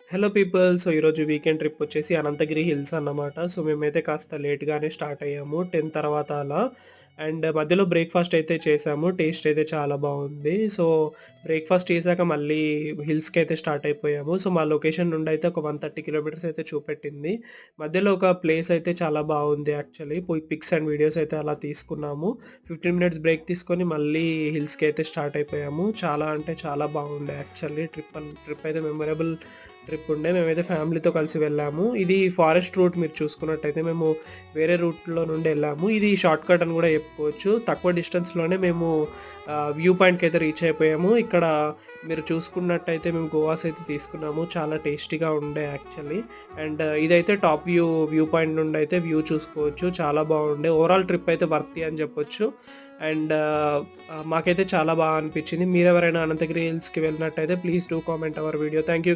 Hello people. So, ఈరోజు weekend trip వచ్చేసి Anantagiri hills అన్నమాట. సో, మేమైతే కాస్త లేట్‌గానే స్టార్ట్ అయ్యాము. 10 తర్వాత అలా. అండ్ మధ్యలో బ్రేక్‌ఫాస్ట్ అయితే చేశాము. టేస్ట్ అయితే చాలా బావుంది. సో, బ్రేక్‌ఫాస్ట్ చేశాక మళ్ళీ హిల్స్‌కైతే స్టార్ట్ అయిపోయాము. సో, మా లొకేషన్ నుండి అయితే ఒక 130 కిలోమీటర్స్ అయితే చూపెట్టింది. మధ్యలో ఒక ప్లేస్ అయితే చాలా బావుంది యాక్చువల్లీ. పోయి పిక్స్ అండ్ వీడియోస్ అయితే అలా తీసుకున్నాము. 15 మినిట్స్ బ్రేక్ తీసుకొని మళ్ళీ హిల్స్‌కి అయితే స్టార్ట్ అయిపోయాము. చాలా అంటే చాలా బాగుండే యాక్చువల్లీ ట్రిప్ అయితే మెమరబుల్ ట్రిప్ ఉండే. మేమైతే ఫ్యామిలీతో కలిసి వెళ్ళాము. ఇది ఫారెస్ట్ రూట్ మీరు చూసుకున్నట్టయితే మేము వేరే రూట్‌లో నుండి ఎళ్ళాము. ఇది షార్ట్ కట్ అని గూడా చెప్పుకోవచ్చు. తక్కువ డిస్టెన్స్‌లోనే మేము వ్యూ పాయింట్‌కయితే రీచ్ అయిపోయాము. ఇక్కడ మీరు చూసుకున్నట్టయితే మేము గోవాస్ అయితే తీసుకున్నాము. చాలా టేస్టీగా ఉండే యాక్చువల్లీ. అండ్ ఇదైతే టాప్ వ్యూ పాయింట్ నుండి అయితే వ్యూ చూసుకోవచ్చు. చాలా బాగుండే. ఓవరాల్ ట్రిప్ అయితే వర్తీ అని చెప్పొచ్చు. అండ్ మాకైతే చాలా బాగా అనిపించింది. మీరెవరైనా అనంతగిరి హిల్స్‌కి వెళ్ళినట్టయితే please do comment our video. Thank you